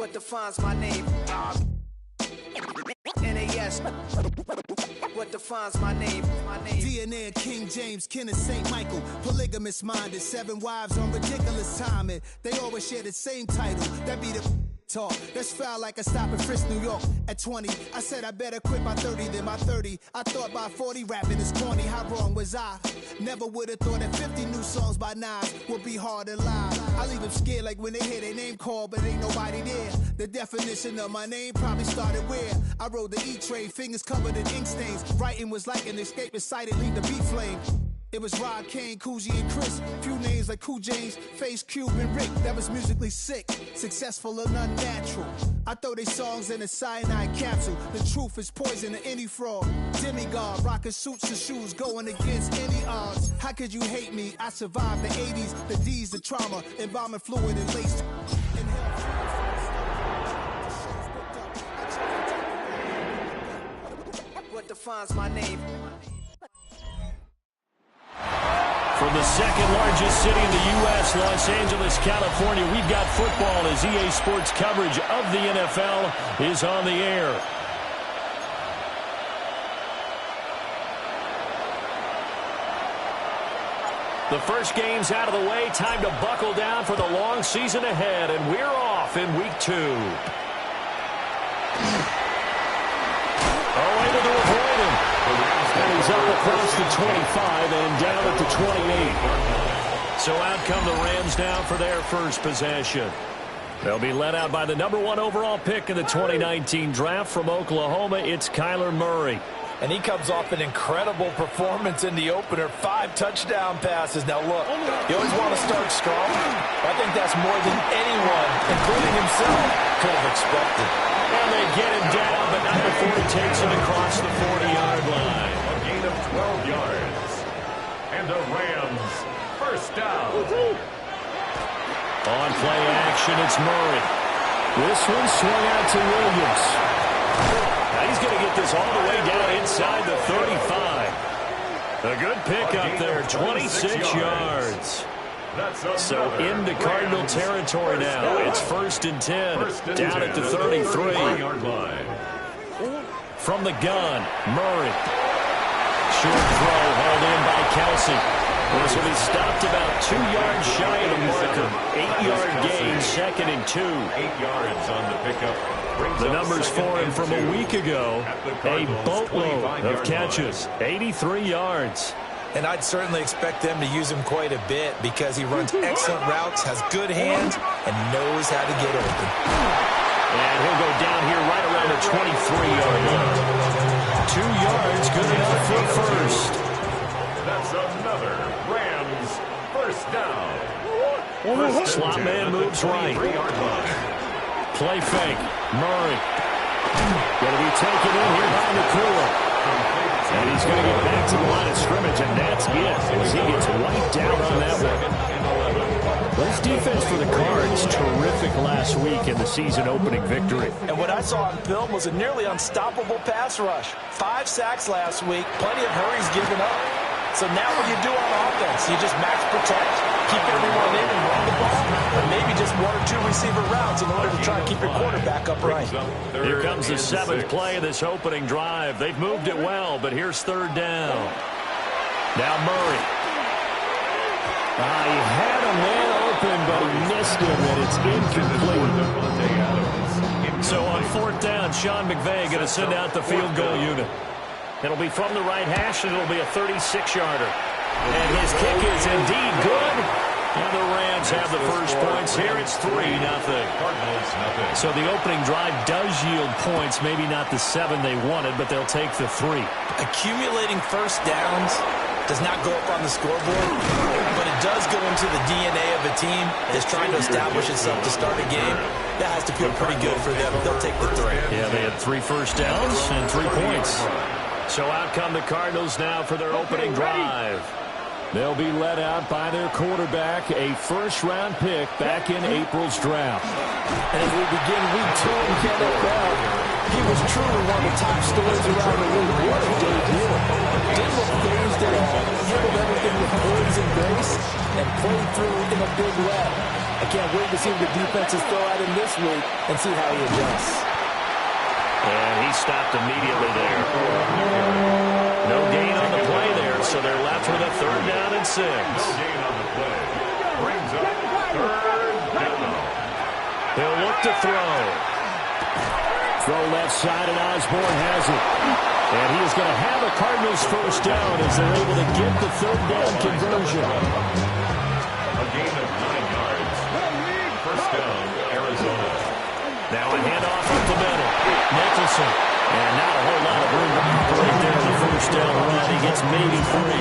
What defines my name? NAS. What defines my name? DNA of King James, kin of St. Michael. Polygamous minded, 7 wives on ridiculous timing. They always share the same title. That be the talk. That's foul like a stop in Frisk, New York. At 20, I said I better quit by 30 than by 30. I thought by 40 rapping is corny. How wrong was I? Never would have thought that 50 new songs by Nas would be hard to lie. I leave them scared like when they hear their name called, but ain't nobody there. The definition of my name probably started where I rode the E-Trade, fingers covered in ink stains. Writing was like an escape inside it, leave the beat flame. It was Rod, Kane, Coogee, and Chris. Few names like Cool James, Face, Cube, and Rick. That was musically sick, successful and unnatural. I throw they songs in a cyanide capsule. The truth is poison to any fraud. Demigod, rocking suits and shoes, going against any odds. How could you hate me? I survived the 80s, the D's, the trauma, embalming fluid and laced. What defines my name? From the second largest city in the U.S., Los Angeles, California, we've got football as EA Sports coverage of the NFL is on the air. The first game's out of the way. Time to buckle down for the long season ahead, and we're off in week 2. Able to avoid him. And he's up across the 25 and down at the 28. So out come the Rams now for their first possession. They'll be led out by the #1 overall pick in the 2019 draft from Oklahoma. It's Kyler Murray. And he comes off an incredible performance in the opener. 5 touchdown passes. Now, look, you always want to start strong. I think that's more than anyone, including himself, could have expected. And they get him down, but not before he takes him across the 40-yard line. A gain of 12 yards. And the Rams, first down. On play action, it's Murray. This one swung out to Williams. Now he's going to get this all the way down inside the 35. A good pick up there, 26 yards. So into Cardinal territory now. It's 1st and 10, down at the 33. From the gun, Murray. Short throw hauled in by Kelsey. This will be stopped about 2 yards shy of the marker. 8-yard gain, 2nd and 2. 8 yards on the pickup. The numbers for him from a week ago, a boatload of catches, 83 yards. And I'd certainly expect them to use him quite a bit because he runs excellent routes, has good hands, and knows how to get open. And he'll go down here right around the 23-yard line. 2 yards, good enough for first. That's another Rams first down. Slot man moves right. Play fake. Murray. Going to be taken in here by Nakua. And he's going to get back to the line of scrimmage, and that's it, as he gets wiped down on that one. This defense for the Cards, terrific last week in the season-opening victory. And what I saw on film was a nearly unstoppable pass rush. 5 sacks last week, plenty of hurries given up. So now what you do on offense, you just max protect, keep everyone in and run the ball, and maybe just 1 or 2 receiver routes in order to try and keep your quarterback upright. Here comes the 7th play of this opening drive. They've moved it well, but here's 3rd down. Now Murray. He had a man open, but he missed him, and it's incomplete. So on 4th down, Sean McVay going to send out the field goal unit. It'll be from the right hash, and it'll be a 36-yarder. And his kick is indeed good. And the Rams have the first points here. It's 3-0. So the opening drive does yield points. Maybe not the 7 they wanted, but they'll take the 3. Accumulating first downs does not go up on the scoreboard, but it does go into the DNA of a team that's trying to establish itself to start a game. That has to feel pretty good for them. They'll take the 3. Yeah, they had 3 first downs and 3 points. So out come the Cardinals now for their opening drive. They'll be led out by their quarterback, a first-round pick back in April's draft. And as we begin week 2 in NFL, He was truly one of the top stories around the league. What a debut. Didn't look phased at all. Handled everything with poise and grace and played through in a big way. I can't wait to see what the defenses throw at him this week and see how he adjusts. And he stopped immediately there. No gain on the play there, so they're left with a 3rd down and 6. No gain on the play. Brings up 3rd down. He'll look to throw. Throw left side, and Osborne has it. And he is going to have a Cardinals 1st down as they're able to get the 3rd down conversion. A gain of 9 yards. 1st down, Arizona. Now a handoff up the middle. Nicholson. And not a whole lot of room to operate there in the 1st down run. He gets maybe 3.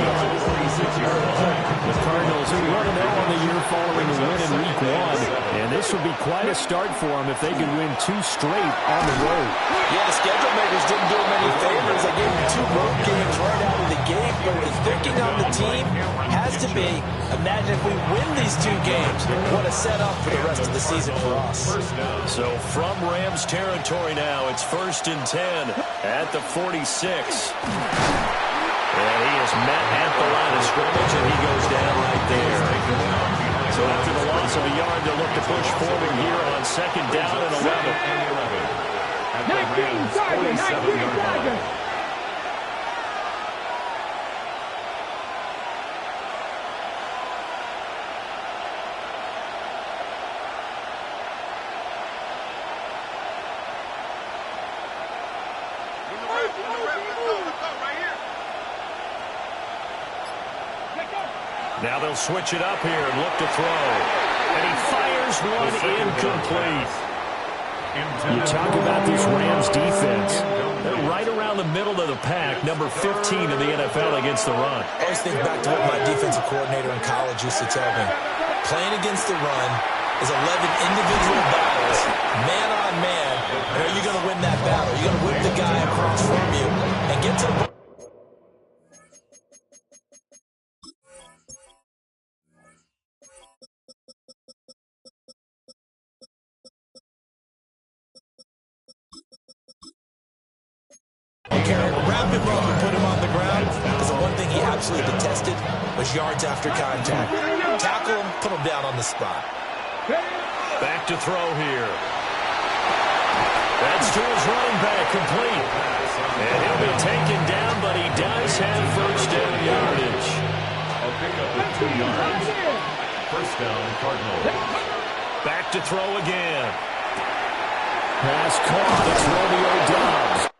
The Cardinals are 1-0 on the year following the win in Week 1. And this would be quite a start for them if they could win 2 straight on the road. Yeah, the schedule makers didn't do him any favors. They gave him 2 road games right out of the gate. But the thinking on the team has to be, imagine if we win these 2 games, what a setup for the rest of the season for us. So from Rams territory now, it's 1st and 10 at the 46. And he is met at the line of scrimmage, and he goes down right there. So after the loss of a yard, they'll look to push forward here on 2nd down and 11. At the Rams' 47-yard line. Now they'll switch it up here and look to throw. And he fires one incomplete. You talk about this Rams defense. They're right around the middle of the pack, number 15 in the NFL against the run. I always think back to what my defensive coordinator in college used to tell me. Playing against the run is 11 individual battles, man on man. And are you going to win that battle? You're going to whip the guy across from you and get to the... Rapid run to put him on the ground, because the one thing he absolutely detested was yards after contact. Tackle him, put him down on the spot. Back to throw here. That's to his running back, complete. And he'll be taken down, but he does have 1st down yardage. A pickup of 2 yards. 1st down, Cardinals. Back to throw again. Pass caught. It's Romeo Doubs.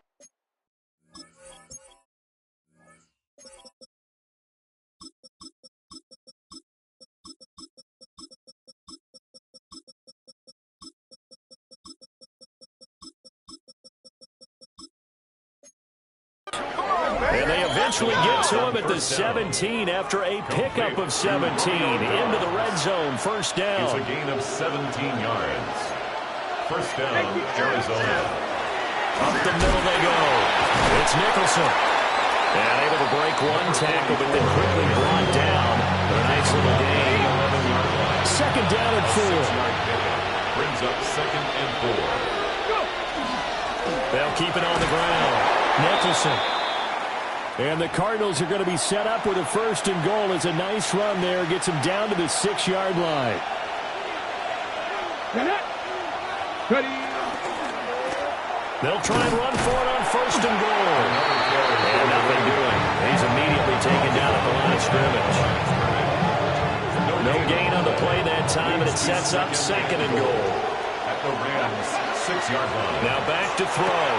And they eventually get to him at the 17 after a pickup of 17 into the red zone. 1st down. It's a gain of 17 yards. 1st down, Arizona. Up the middle they go. It's Nicholson. And able to break one tackle, but then quickly brought down. A nice little gain. 2nd down and 4. 6-yard pickup. Brings up 2nd and 4. They'll keep it on the ground. Nicholson. And the Cardinals are going to be set up with a 1st and goal. It's a nice run there. Gets him down to the 6-yard line. They'll try and run for it on 1st and goal. And nothing doing. He's immediately taken down at the line of scrimmage. No gain on the play that time, and it sets up 2nd and goal. At the Rams' 6-yard line. Now back to throw.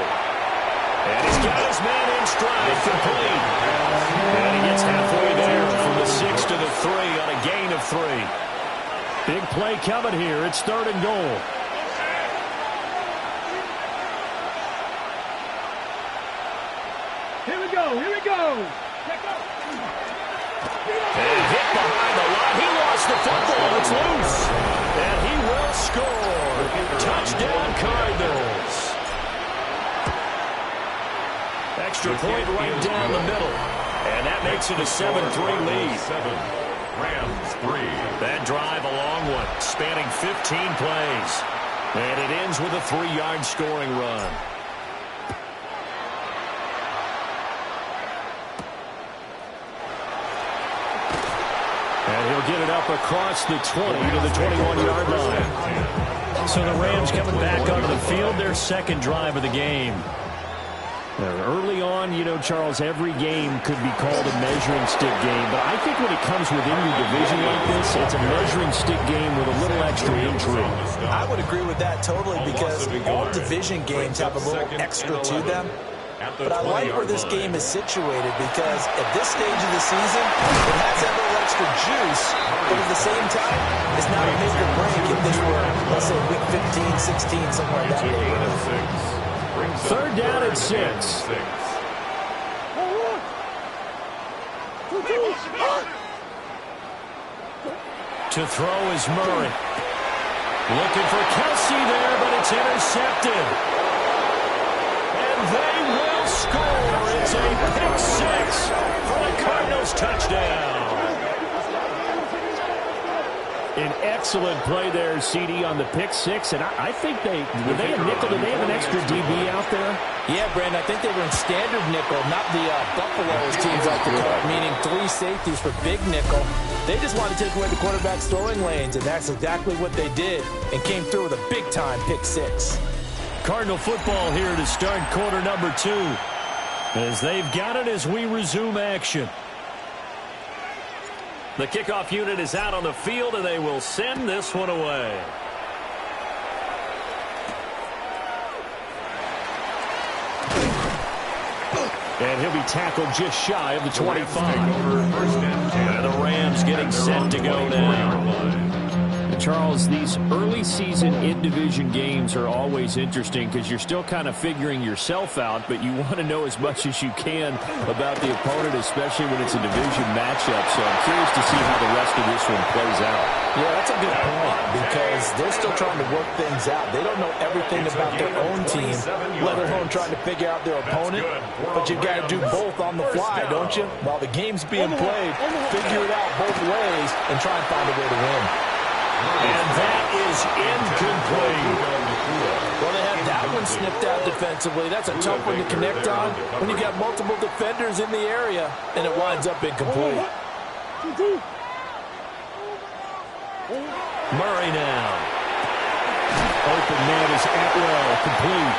And he's got his man in stride, complete. And he gets halfway there from the 6 to the 3 on a gain of 3. Big play coming here. It's 3rd and goal. Here we go. And hit behind the line. He lost the football. It's loose. And he will score. Touchdown, Cardinals. Extra point right down the middle. And that makes it a 7-3 lead. 7. Rams 3. That drive, a long one, spanning 15 plays. And it ends with a 3-yard scoring run. get it up across the 20 to the 21-yard line. So the Rams coming back onto the field, their second drive of the game. Early on, you know, Charles, every game could be called a measuring stick game. But I think when it comes within your division like this, it's a measuring stick game with a little extra intrigue. I would agree with that totally because all division games have a little extra to them. But I like where this game is situated because at this stage of the season, it has that little extra juice. But at the same time, it's not a make or break if this were, let's say, week 15, 16, somewhere in that neighborhood. Third down and 6. To throw is Murray. Looking for Kelsey there, but it's intercepted. And they will score. It's a pick 6 for the Cardinals touchdown. An excellent play there, CD, on the pick 6. And I think were they a nickel? Did they have an extra DB out there? Yeah, Brandon, I think they were in standard nickel, not the Buffalo as teams like to call it, meaning 3 safeties for big nickel. They just wanted to take away the quarterback's throwing lanes, and that's exactly what they did and came through with a big-time pick 6. Cardinal football here to start quarter number 2. As they've got it as we resume action. The kickoff unit is out on the field, and they will send this one away. And he'll be tackled just shy of the 25. And the Rams getting set to go now. Charles, these early season in-division games are always interesting because you're still kind of figuring yourself out, but you want to know as much as you can about the opponent, especially when it's a division matchup. So I'm curious to see how the rest of this one plays out. Yeah, that's a good point because they're still trying to work things out. They don't know everything about their own team, let alone trying to figure out their opponent. But you've got to do both on the fly, don't you? While the game's being played, figure it out both ways and try and find a way to win. And that is incomplete. Well, they had that one snipped out defensively. That's a tough one to connect on when you got multiple defenders in the area, and it winds up incomplete. Murray now. Open man is Atwell, complete.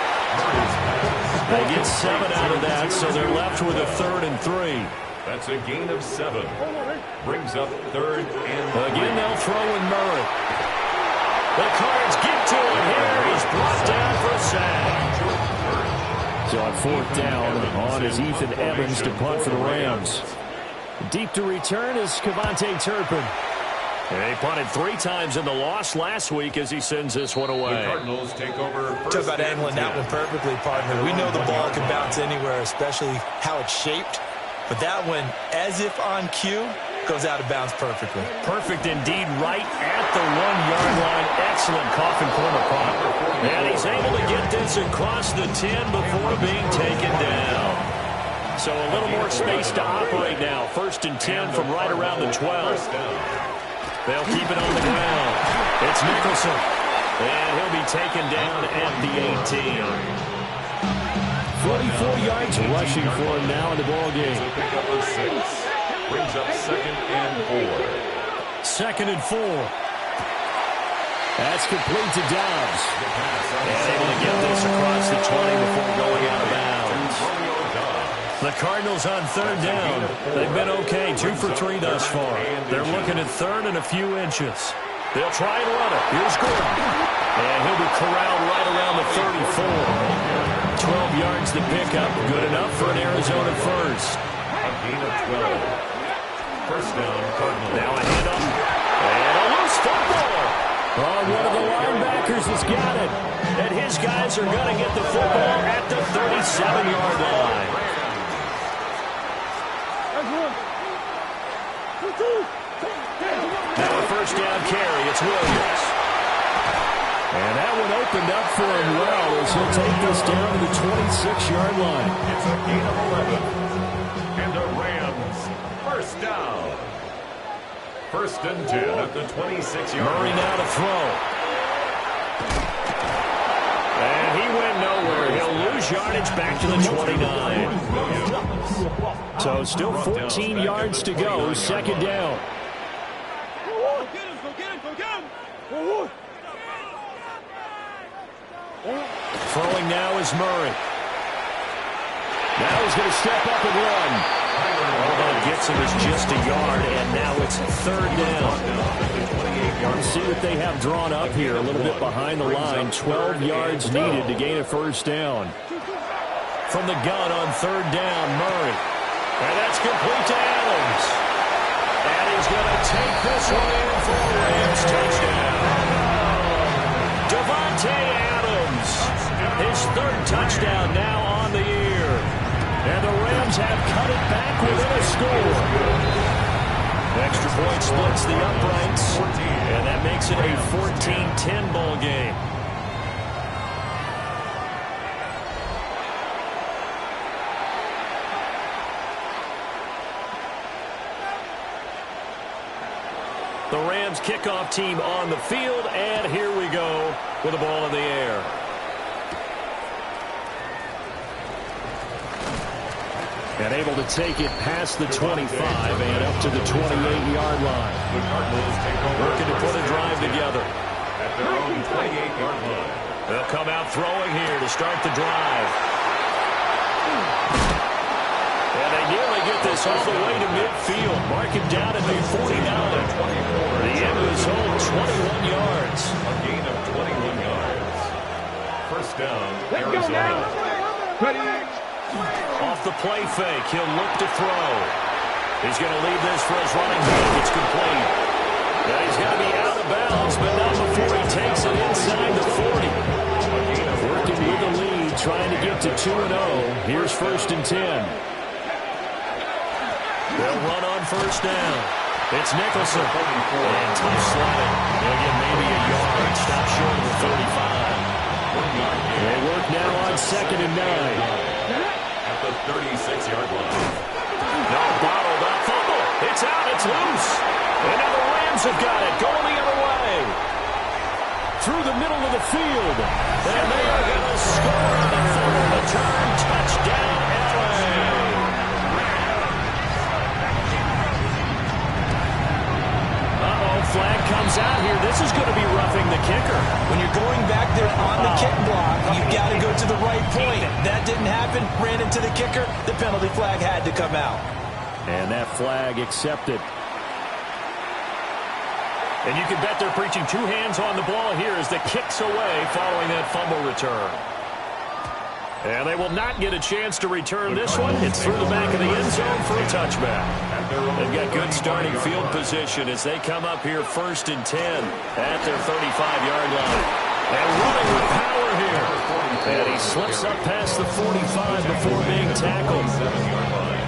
They get 7 out of that, so they're left with a 3rd and 3. That's a gain of 7. Brings up 3rd and 3. Again, they'll throw in Murray. The Cards get to it here. He's brought down for a sack. So on 4th down, on is Ethan Evans to punt for the Rams. Deep to return is Cavante Turpin. They punted 3 times in the loss last week as he sends this one away. The Cardinals take over. Talk about angling that one perfectly, partner. We know the ball can bounce anywhere, especially how it's shaped. But that one, as if on cue, goes out of bounds perfectly. Perfect indeed, right at the 1-yard line. Excellent coffin corner punt. And he's able to get this across the 10 before being taken down. So a little more space to operate now. 1st and 10 from right around the 12. They'll keep it on the ground. It's Nicholson. And he'll be taken down at the 18. 44 yards rushing for him now in the ball game. Brings up 2nd and 4. 2nd and 4. That's complete to Dobbs. And able to get this across the 20 before going out of bounds. The Cardinals on 3rd down. They've been okay, 2 for 3 thus far. They're looking at 3rd and a few inches. They'll try and run it. Here's Gordon. And he'll be corralled right around the 34. 12 yards to pick up. Good enough for an Arizona first. A gain of 12. 1st down, Cardinals. Now a handoff. And a loose football. Oh, one of the linebackers has got it. And his guys are going to get the football at the 37-yard line. Now a 1st down carry. It's Williams. And that one opened up for him well as he'll take this down to the 26-yard line. It's a gain of 11. And the Rams, 1st down. 1st and 10 at the 26-yard line. Murray now to throw. And he went nowhere. He'll lose yardage back to the 29. So still 14 yards to go. 2nd down. Throwing now is Murray. Now he's going to step up and run. All that gets him is just a yard, and now it's third down. Let's see what they have drawn up here. A little bit behind the line. 12 yards needed to gain a first down. From the gun on third down, Murray. And that's complete to Adams. And he's going to take this one in for a Rams touchdown. Devontae Adams, his third touchdown now on the year. And the Rams have cut it back within a score. Extra point splits the uprights, and that makes it a 14-10 ball game. The Rams kickoff team on the field, and here we go with the ball in the air. And able to take it past the 25 and up to the 28-yard line. Working to put a drive together. At their own 28-yard line. They'll come out throwing here to start the drive. And they nearly get this all the way to midfield. Mark it down at the 49. The end of his home, 21 yards. A gain of 21 yards. First down, Arizona. Off the play fake, he'll look to throw. He's going to leave this for his running back. It's complete. Now he's going to be out of bounds, but not before he takes it inside the 40. Working with the lead, trying to get to 2-0. Here's first and 10. They'll run on first down. It's Nicholson. And tough sledding. They'll get maybe a yard. Stop short of the 35. They work now on second and 9. At the 36-yard line. No, bottled up. Fumble. It's out. It's loose. And now the Rams have got it. Going the other way. Through the middle of the field. And they are going to score on the fumble return. Touchdown, LA. Flag comes out here. This is going to be roughing the kicker. When you're going back there on the kick block, you've got to go to the right point. That didn't happen. Ran into the kicker. The penalty flag had to come out. And that flag accepted. And you can bet they're preaching two hands on the ball here as the kick's away following that fumble return. And they will not get a chance to return this one. It's through the back of the end zone for a touchback. They've got good starting field position as they come up here first and 10 at their 35-yard line. And running with power here. And he slips up past the 45 before being tackled. 7-yard line.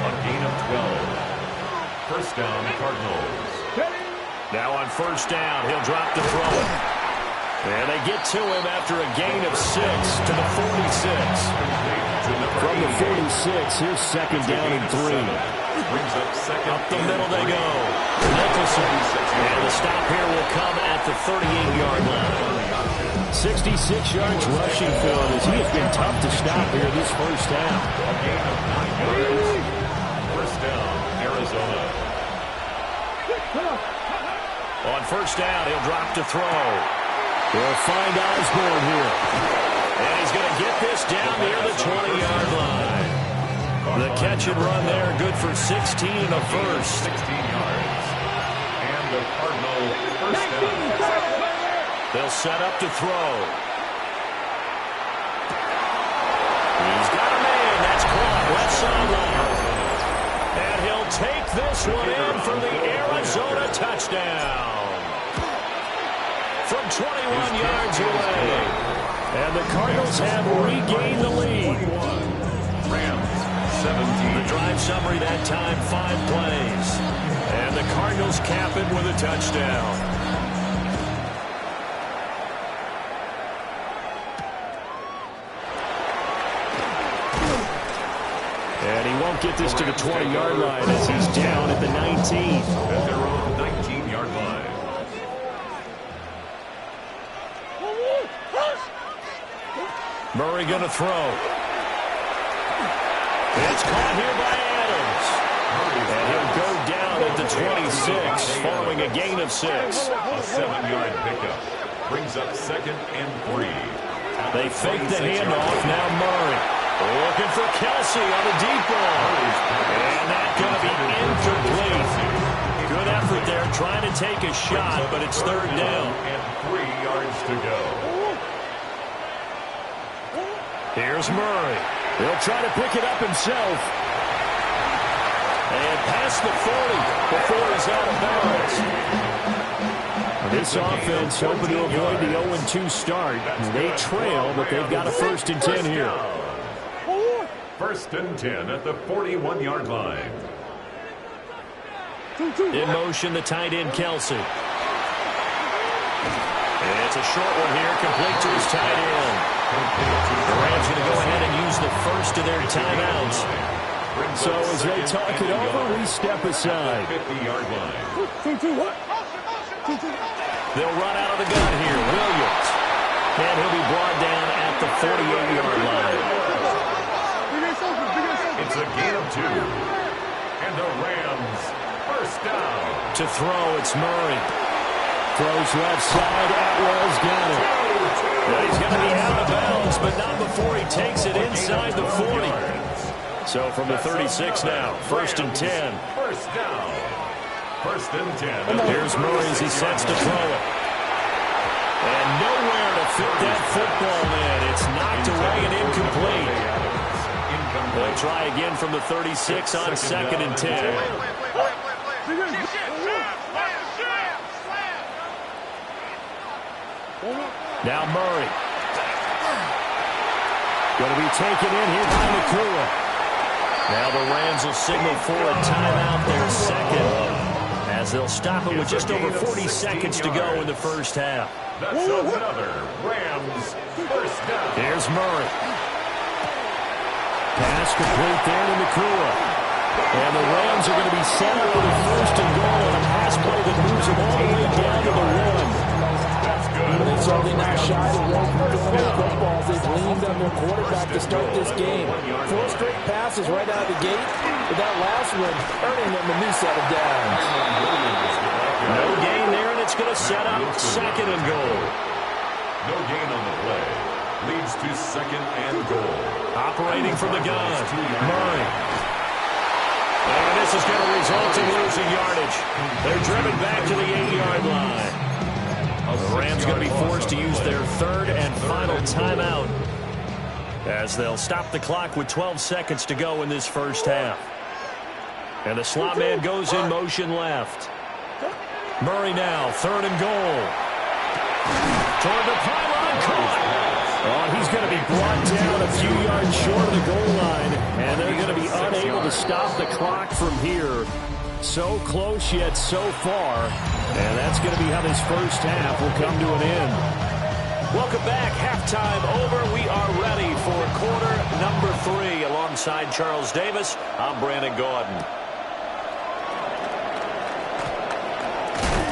A gain of 12. First down, Cardinals. Now on first down, he'll drop to throw it. And they get to him after a gain of 6 to the 46. From the 46, here's second down and 3. Up the middle they go. Nicholson. And the stop here will come at the 38-yard line. 66 yards rushing for him as he has been tough to stop here this first half. First down, Arizona. On first down, he'll drop to throw. They'll find Osborne here. And he's going to get this down near the 20-yard line. The catch and run there, good for 16 and a first. 16 yards. And the Cardinal first down. They'll set up to throw. He's got a man. That's caught left sideline. And he'll take this one in for the Arizona touchdown. From 21 yards away. And the Cardinals have regained the lead. Rams, 17. The drive summary that time, 5 plays. And the Cardinals cap it with a touchdown. And he won't get this to the 20-yard line as he's down at the 19. At their own 19-yard line. Murray going to throw. It's caught here by Adams. And he'll go down at the 26 following a gain of 6. A 7-yard pickup. Brings up second and 3. They fake the handoff. Now Murray looking for Kelsey on the deep ball. And that's going to be incomplete. Good effort there trying to take a shot, but it's third down. And 3 yards to go. Here's Murray. He'll try to pick it up himself. And past the 40 before he's out of bounds. This offense hoping to avoid the 0-2 start. They trail, but they've got a 1st and 10 here. 1st and 10 at the 41-yard line. In motion, the tight end, Kelsey. And it's a short one here, complete to his tight end. The Rams going to go ahead and use the first of their timeouts. So as they talk it over, we step aside. 50-yard line. They'll run out of the gun here. Williams. And he'll be brought down at the 48-yard line. It's a gain of 2. And the Rams, 1st down. To throw, it's Murray. Throws left side. Atwell's got it. Now he's going to be out of bounds, but not before he takes it inside the 40. So from the 36 now, 1st and 10. 1st down. 1st and 10. Here's Murray as he sets to throw it. And nowhere to fit that football in. It's knocked away and incomplete. They'll try again from the 36 on 2nd and 10. Now Murray. Going to be taken in here by Nakua. Now the Rams will signal for a timeout, their 2nd, as they'll stop it with just over 40 seconds to go in the first half. That's another Rams 1st down. Here's Murray. Pass complete there to Nakua. And the Rams are going to be set up with a 1st and goal on a pass play that moves them all the way down to the 1. They've certainly not shied away from throwing the footballs. They've leaned on their quarterback to start this game. 4 straight passes right out of the gate, but that last one earning them a new set of downs. No gain there, and it's going to set up 2nd and goal. No gain on the play. Leads to 2nd and goal. Operating from the gun, Murray. And this is going to result in losing yardage. They're driven back to the 8-yard line. The Rams going to be forced to use their 3rd and final timeout as they'll stop the clock with 12 seconds to go in this first half. And the slot man goes in motion left. Murray now, 3rd and goal. Toward the pylon, caught. Oh, he's going to be brought down a few yards short of the goal line, and they're going to be unable to stop the clock from here. So close yet so far, and that's going to be how this first half will come to an end. Welcome back. Halftime over. We are ready for quarter number 3. Alongside Charles Davis, I'm Brandon Gordon.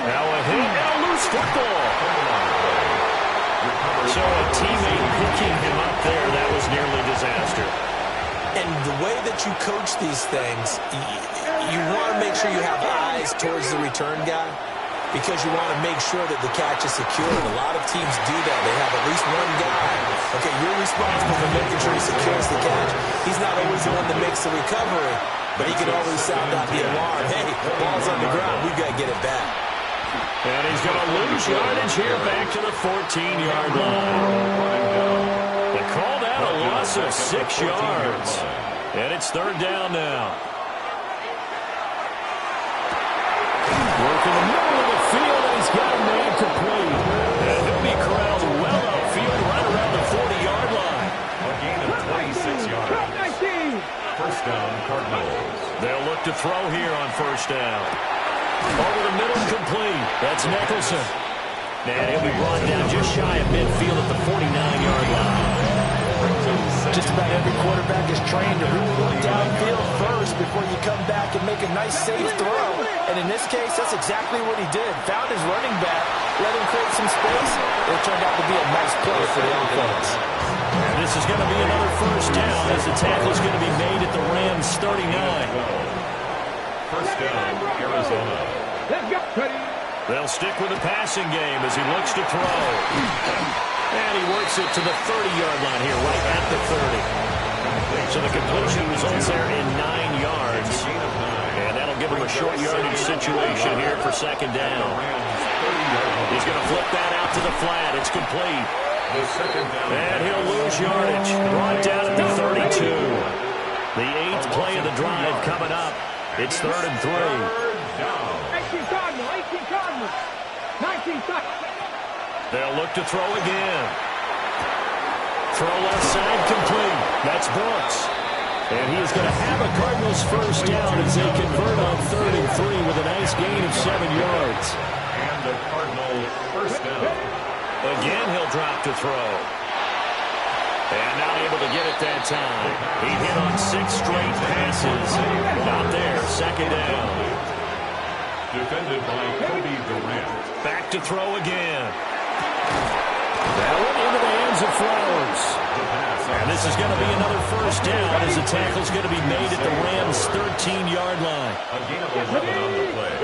Now a hit and a loose football. So a teammate picking him up there, that was nearly disaster. And the way that you coach these things, you want to make sure you have eyes towards the return guy because you want to make sure that the catch is secure. And a lot of teams do that. They have at least one guy. Okay, you're responsible for making sure he secures the catch. He's not always the one that makes the recovery, but he can always sound out the alarm. Hey, ball's on the ground. We've got to get it back. And he's going to lose yardage here back to the 14-yard line. They call that a loss of 6 yards. And it's 3rd down now. Working the middle of the field, and he's got a man complete. And he'll be corralled well upfield right around the 40-yard line. A gain of 26 yards. 1st down, Cardinals. They'll look to throw here on 1st down. Over the middle, complete. That's Nicholson. And he'll be brought down just shy of midfield at the 49-yard line. Just about every quarterback is trained to really look downfield first before you come back and make a nice, safe throw. And in this case, that's exactly what he did. Found his running back, let him create some space. It turned out to be a nice play for the offense. And this is going to be another 1st down as the tackle is going to be made at the Rams' 39. 1st down, Arizona. They'll stick with the passing game as he looks to throw. And he works it to the 30-yard line here, right at the 30. So the completion results there in 9 yards. And that'll give him a short yardage situation here for second down. He's going to flip that out to the flat. It's complete. And he'll lose yardage. Brought down at the 32. The 8th play of the drive coming up. It's 3rd and 3. 18 Cardinals. 19 seconds. They'll look to throw again. Throw left side complete. That's Brooks. And he is going to have a Cardinals first down as they convert on 3rd and 3 with a nice gain of 7 yards. And the Cardinals first down. Again, he'll drop to throw. And not able to get it that time. He hit on 6 straight passes. Not there. Second down. Defended by Cody Durant. Back to throw again. That went into the hands of Flowers. And this is going to be another first down as the tackle's going to be made at the Rams' 13-yard line. A gain of 11 on the play.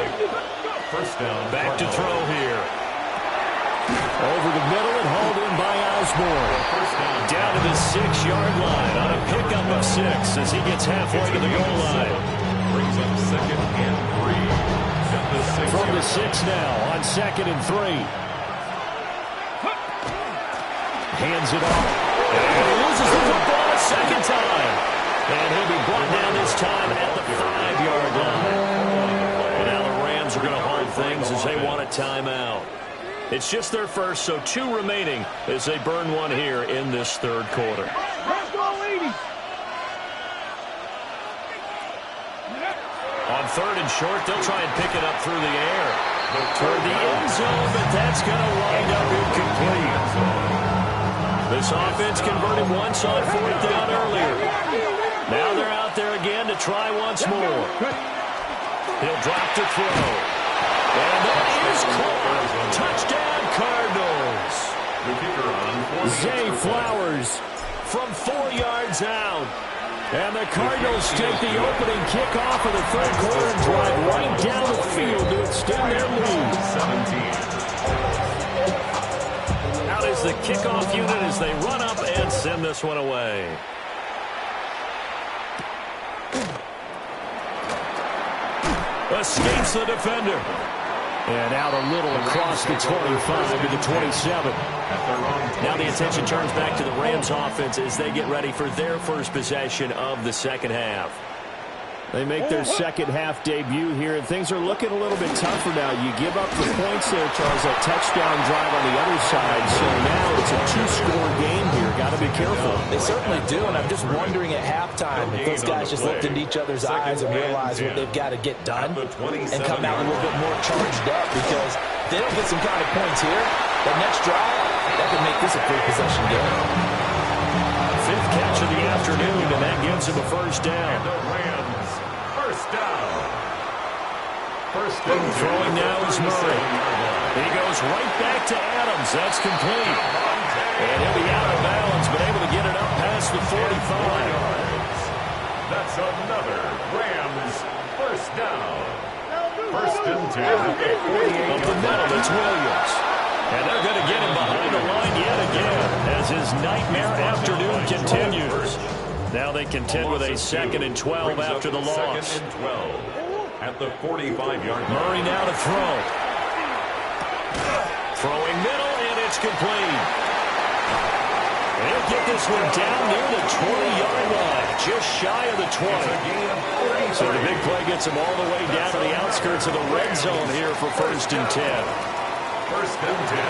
First down. Back to throw here. Over the middle and hauled in by Osborne. Down to the 6-yard line on a pickup of 6 as he gets halfway to the goal line. Brings up 2nd and 3. From the 6 now on 2nd and 3. Hands it off. And he loses the football a second time. And he'll be brought down this time at the 5-yard line. And now the Rams are going to hold things as they want a timeout. It's just their first, so 2 remaining as they burn one here in this 3rd quarter. On 3rd and short, they'll try and pick it up through the air. Toward the end zone, but that's going to wind up incomplete. This offense converted once on 4th down earlier. Now they're out there again to try once more. He'll drop to throw. And that is caught. Touchdown, Cardinals. Zay Flowers from 4 yards out. And the Cardinals take the opening kickoff of the 3rd quarter and drive right down the field to extend their lead. 17. Out is the kickoff unit as they run up and send this one away. Escapes the defender. And out a little across the 25 to the 27. Now the attention turns back to the Rams offense as they get ready for their first possession of the second half. They make their second half debut here, and things are looking a little bit tougher now. You give up the points there, Charles, that touchdown drive on the other side. So now it's a 2-score game here. Got to be careful. They certainly do, and I'm just wondering at halftime if those guys just looked into each other's eyes and realized what they've got to get done and come out a little bit more charged up, because if they don't get some kind of points here, the next drive, that could make this a 3-possession game. 5th catch of the afternoon, and that gives him a first down. Throwing now is Murray. He goes right back to Adams. That's complete. And he'll be out of bounds, but able to get it up past the 45. That's another Rams first down. 1st and 10. Up the middle, it's Williams. And they're going to get him behind the line yet again as his nightmare afternoon continues. Now they contend with a 2nd and 12 after the loss. 2nd and 12. At the 45-yard line. Murray now to throw. Throwing middle, and it's complete. He'll get this one down near the 20-yard line, just shy of the 20. So the big play gets him all the way down to the outskirts of the red zone here for 1st and 10. 1st and 10.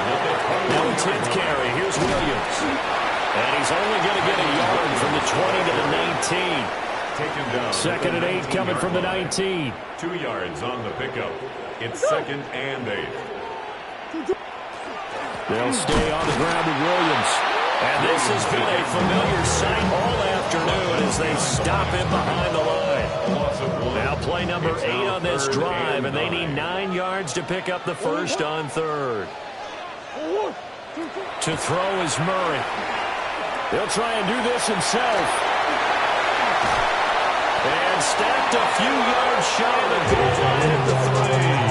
Now 10th carry. Here's Williams. And he's only going to get a yard from the 20 to the 19. Taken down. 2nd and 8 coming from the 19. 2 yards on the pickup. It's 2nd and 8. They'll stay on the ground with Williams. And this has been a familiar sight all afternoon as they stop him behind the line. Now play number 8 on this drive, and they need 9 yards to pick up the first on 3rd. To throw is Murray. He'll try and do this himself. And stacked a few yards shy of the goal line at the 3.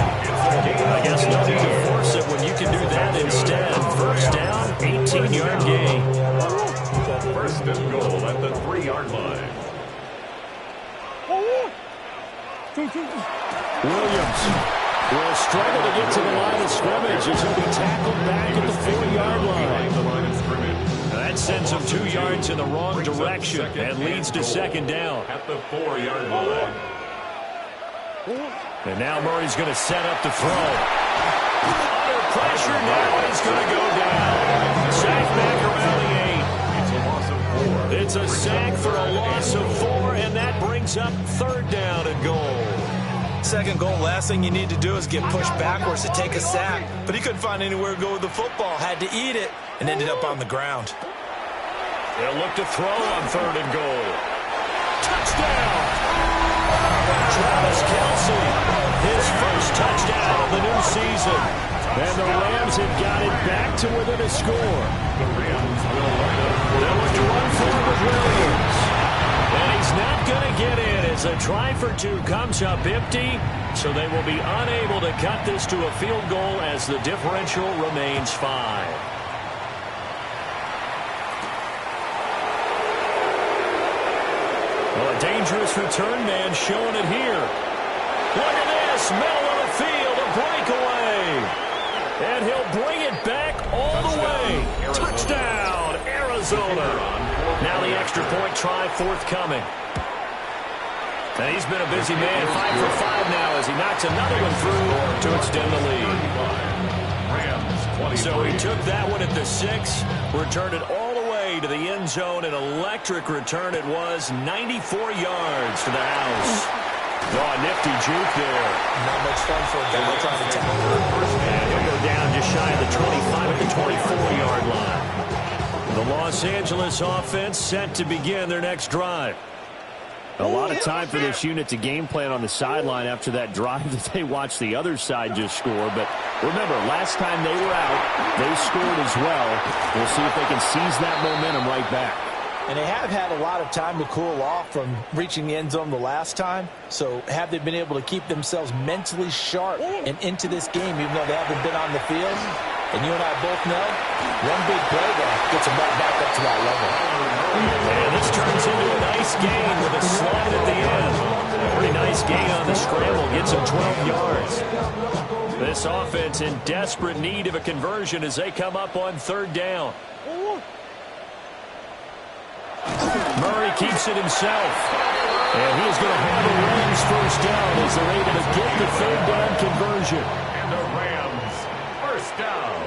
I guess no need to force it when you can do that instead. first down, 18-yard gain. First and goal at the 3-yard line. Williams will struggle to get to the line of scrimmage as he'll be tackled back at the 4-yard line. The line of scrimmage. That sends him 2 yards in the wrong direction and leads to second down. At the 4-yard line. And now Murray's going to set up to throw. Under pressure, now he's going to go down. Sack back around the 8. It's a loss of 4. It's a sack for a loss of 4, and that brings up third down and goal. Second goal, last thing you need to do is get pushed backwards to take a sack. But he couldn't find anywhere to go with the football. Had to eat it and ended up on the ground. They'll look to throw on third and goal. Touchdown! Travis Kelce, his first touchdown of the new season. And the Rams have got it back to within a score. The Rams will line up for They'll look to run forward with Williams. And he's not going to get in as a try for 2 comes up empty. So they will be unable to cut this to a field goal as the differential remains 5. Well, a dangerous return man showing it here. Look at this, middle of the field, a breakaway. And he'll bring it back all the way. Touchdown, Arizona. Now the extra point try forthcoming. And he's been a busy man, 5 for 5 now as he knocks another one through to extend the lead. So he took that one at the 6, returned it all the way to the end zone. An electric return it was, 94 yards to the house. Oh, nifty juke there. Not much fun for a guy trying to tackle. And he'll go down just shy of the 25 at the 24-yard line. The Los Angeles offense set to begin their next drive. A lot of time for this unit to game plan on the sideline after that drive that they watched the other side just score. But remember, last time they were out, they scored as well. We'll see if they can seize that momentum right back. And they have had a lot of time to cool off from reaching the end zone the last time. So have they been able to keep themselves mentally sharp and into this game, even though they haven't been on the field? And you and I both know, one big play there gets them right back up to that level. And this turns into a nice gain with a slide at the end. A pretty nice gain on the scramble, gets him 12 yards. This offense in desperate need of a conversion as they come up on third down. Murray keeps it himself. And he's going to have the Rams first down as they're able to get the third down conversion. And the Rams first down.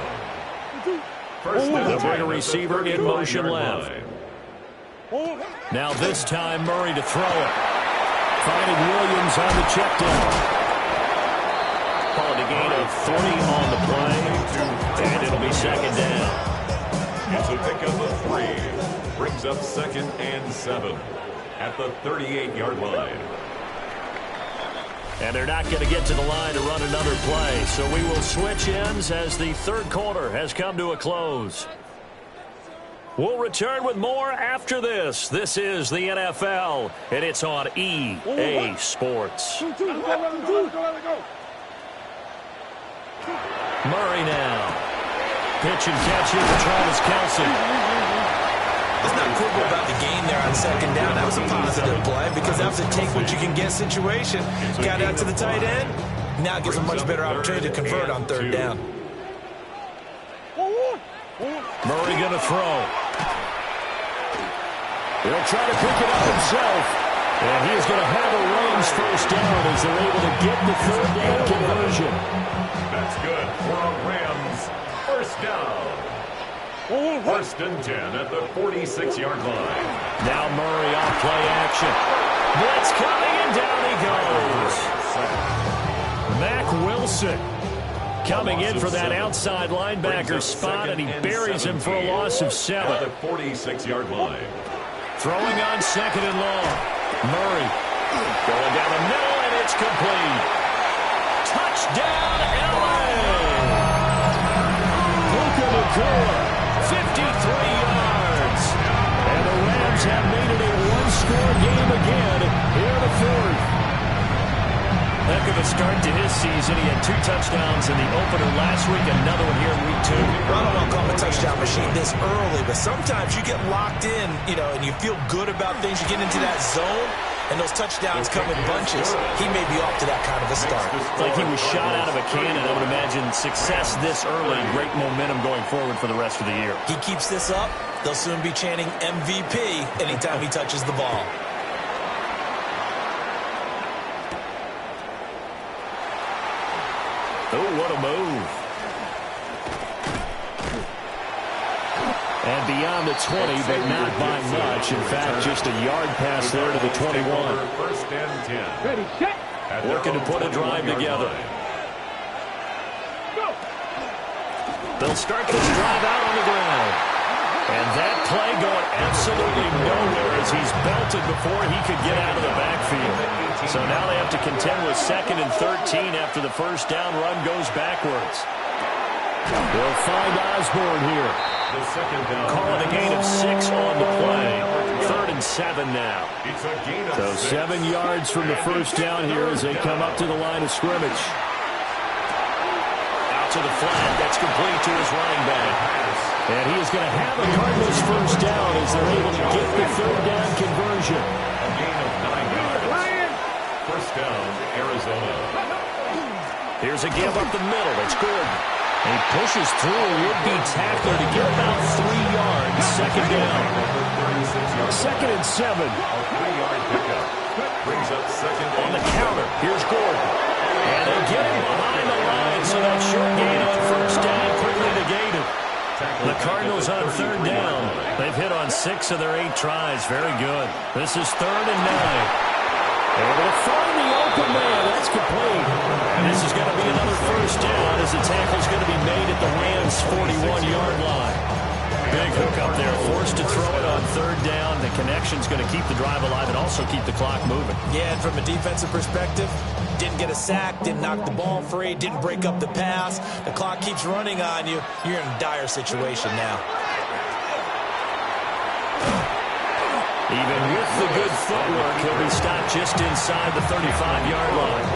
First down. They'll bring a receiver in motion left. Now this time Murray to throw it. Finding Williams on the check down. Calling a gain of 40 on the play. And it'll be second down. It's a pickup of 3. Brings up 2nd and 7 at the 38-yard line. And they're not going to get to the line to run another play. So we will switch ends as the third quarter has come to a close. We'll return with more after this. This is the NFL, and it's on EA Sports. Murray now. Pitch and catch here for Travis Kelce. It's not cool about the gain there on second down. That was a positive play because that was a take-what-you-can-get situation. Got out to the tight end. Now it gives them a much better opportunity to convert on third down. Murray going to throw. He'll try to pick it up himself. And he's going to have a Rams first down as they're able to get the third down conversion. That's good for a Rams first down. First and 10 at the 46-yard line. Now Murray off play action. Blitz coming and down he goes. Mack Wilson coming in for that outside linebacker spot, and he buries him for a loss of 7. At the 46-yard line. Throwing on second and long. Murray going down the middle, and it's complete. Touchdown, L.A. Puka Nacua. 53 yards. And the Rams have made it a one-score game again here in the fourth. Heck of a start to his season. He had 2 touchdowns in the opener last week, another one here in week 2. Well, I don't want to call him a touchdown machine this early, but sometimes you get locked in, and you feel good about things. You get into that zone, and those touchdowns come in bunches. He may be off to that kind of a start. Like he was shot out of a cannon. I would imagine success this early, great momentum going forward for the rest of the year. He keeps this up, they'll soon be chanting MVP anytime he touches the ball. Oh, what a move. And beyond the 20, but not by much. In fact, just a yard pass there to the 21. First and 10. Ready, set. Looking to put a drive together. They'll start this drive out on the ground. And that play going absolutely nowhere as he's belted before he could get out of the backfield. So now they have to contend with 2nd and 13 after the first down run goes backwards. They'll find Osborne here. Calling a gain of 6 on the play. 3rd and 7 now. So 7 yards from the first down here as they come up to the line of scrimmage. Out to the flat. That's complete to his running back. And he is going to have a Cardinals first down as they're able to get the 3rd down conversion. A gain of 9 yards. First down, Arizona. Here's a give up the middle. It's good. And he pushes through a would-be tackler to get about 3 yards. 2nd down. 2nd and 7. A 3-yard pickup. Brings up 2nd on the counter. Here's Gordon. And they get him behind the line, so that short gain on first down quickly negated. The Cardinals on 3rd down. They've hit on 6 of their 8 tries. Very good. This is 3rd and 9. Able to find the open man. That's complete. And this is going to be another first down as the tackle's going to be made at the Rams' 41-yard line. Big hook up there. Forced to throw it on 3rd down. The connection's going to keep the drive alive and also keep the clock moving. Yeah, and from a defensive perspective, didn't get a sack, didn't knock the ball free, didn't break up the pass. The clock keeps running on you. You're in a dire situation now. Even with the good footwork, he'll be stopped just inside the 35-yard line.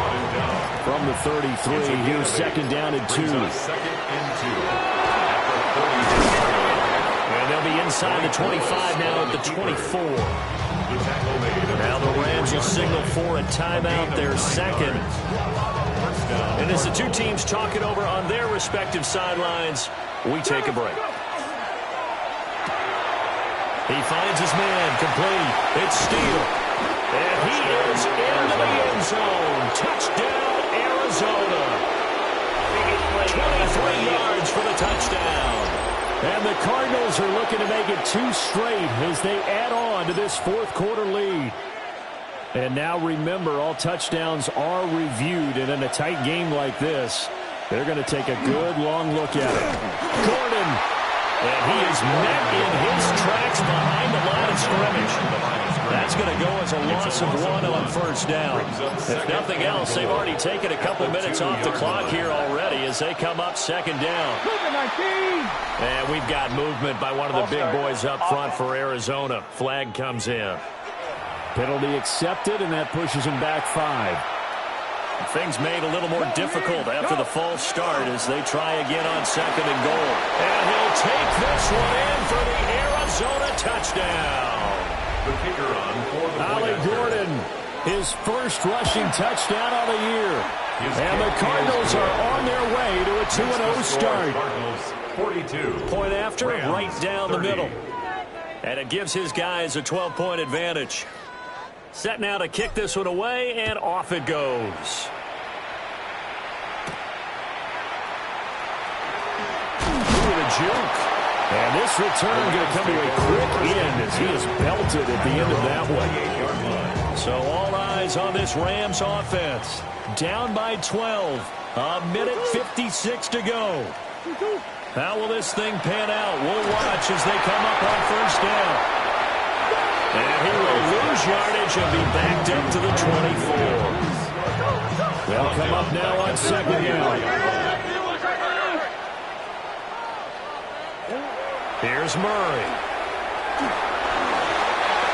From the 33, here's 2nd down and 2. And they'll be inside the 25 now at the 24. Now the Rams will signal for a timeout, their 2nd. And as the 2 teams talk it over on their respective sidelines, we take a break. He finds his man, complete. It's Steele. And he is into the end zone. Touchdown, Arizona. 23 yards for the touchdown. And the Cardinals are looking to make it 2 straight as they add on to this 4th quarter lead. And now remember, all touchdowns are reviewed. And in a tight game like this, they're going to take a good long look at it. Gordon. And he is met in his tracks behind the line of scrimmage. That's going to go as a loss of 1 on first down. If nothing else, they've already taken a couple minutes off the clock here already as they come up 2nd down. And we've got movement by one of the big boys up front for Arizona. Flag comes in. Penalty accepted, and that pushes him back 5. Things made a little more difficult after the false start as they try again on 2nd and goal. And he'll take this one in for the Arizona touchdown. The kicker on for the Ollie Gordon, his first rushing touchdown of the year. And the Cardinals are on their way to a 2-0 start. Cardinals 42. Point after, right down the middle. And it gives his guys a 12-point advantage. Set now to kick this one away, and off it goes. Ooh, the juke. And this return going to come to a quick end as he is belted at the end of that one. So all eyes on this Rams offense. Down by 12. A minute 56 to go. How will this thing pan out? We'll watch as they come up on first down. And he will lose yardage and be backed up to the 24. They'll come up now on 2nd down. Here's Murray.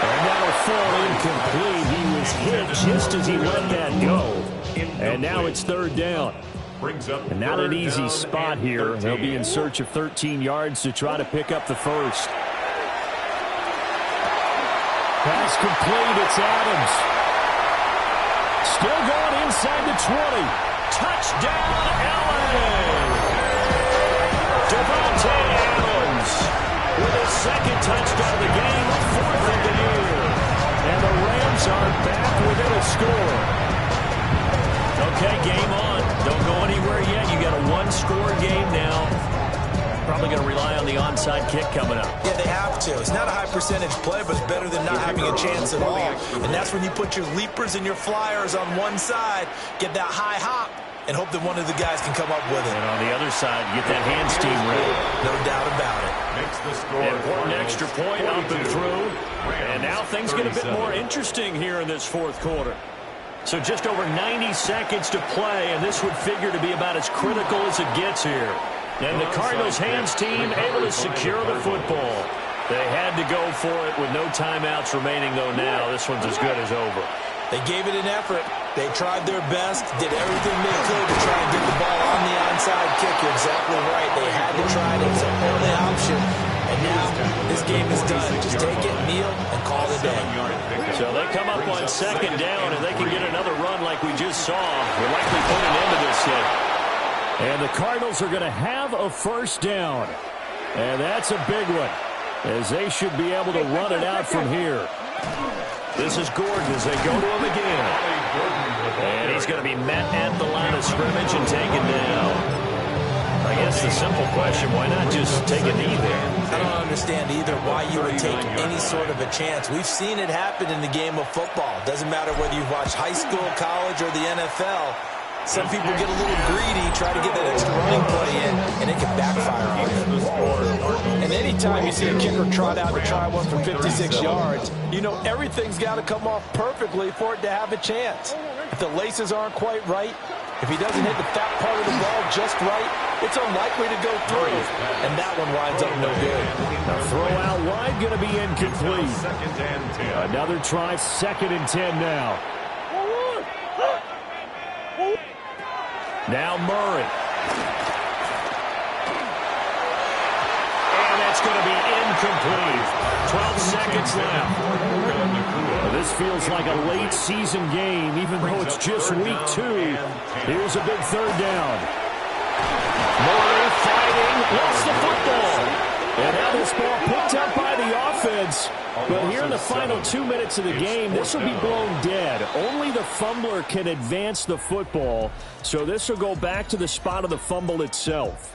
And that'll fall incomplete. He was hit just as he let that go. And now it's third down. And not an easy spot here. They'll be in search of 13 yards to try to pick up the first. Pass complete. It's Adams. Still going inside the 20. Touchdown, LA! Devontae Adams with his second touchdown of the game, fourth of the year. And the Rams are back within a score. Okay, game on. Don't go anywhere yet. You got a one-score game now. Probably going to rely on the onside kick coming up. Yeah, they have to. It's not a high percentage play, but it's better than not having a chance at all. And that's when you put your leapers and your flyers on one side, get that high hop, and hope that one of the guys can come up with it. And on the other side, get that hands team ready. No doubt about it. Important extra point up and through. And now things get a bit more interesting here in this fourth quarter. So just over 90 seconds to play, and this would figure to be about as critical as it gets here. And the Cardinals' hands team able to secure the football. They had to go for it with no timeouts remaining, though now this one's as good as over. They gave it an effort. They tried their best, did everything they could to try and get the ball on the onside kick. You're exactly right. They had to try it. It was their only option. And now this game is done. Just take it, kneel, and call it a day. So they come up on second down, and they can get another run like we just saw. We're likely put an end to this thing. And the Cardinals are going to have a first down. And that's a big one, as they should be able to run it out from here. This is Gordon as they go to him again. And he's going to be met at the line of scrimmage and taken down. I guess the simple question, why not just take a knee there? I don't understand either why you would take any sort of a chance. We've seen it happen in the game of football. Doesn't matter whether you've watched high school, college, or the NFL. Some people get a little greedy, try to get that extra running play in, and it can backfire on you. And anytime you see a kicker trot out to try one for 56 yards, you know everything's got to come off perfectly for it to have a chance. If the laces aren't quite right, if he doesn't hit the fat part of the ball just right, it's unlikely to go through. And that one winds up no good. Now throw out wide, going to be incomplete. Another try, 2nd and 10 now. Now Murray. And that's going to be incomplete. 12 seconds left. Well, this feels like a late season game, even though it's just week 2. Here's a big third down. Murray fighting, lost the football. And now this ball picked up by the offense. But here in the final 2 minutes of the game, this will be blown dead. Only the fumbler can advance the football. So this will go back to the spot of the fumble itself.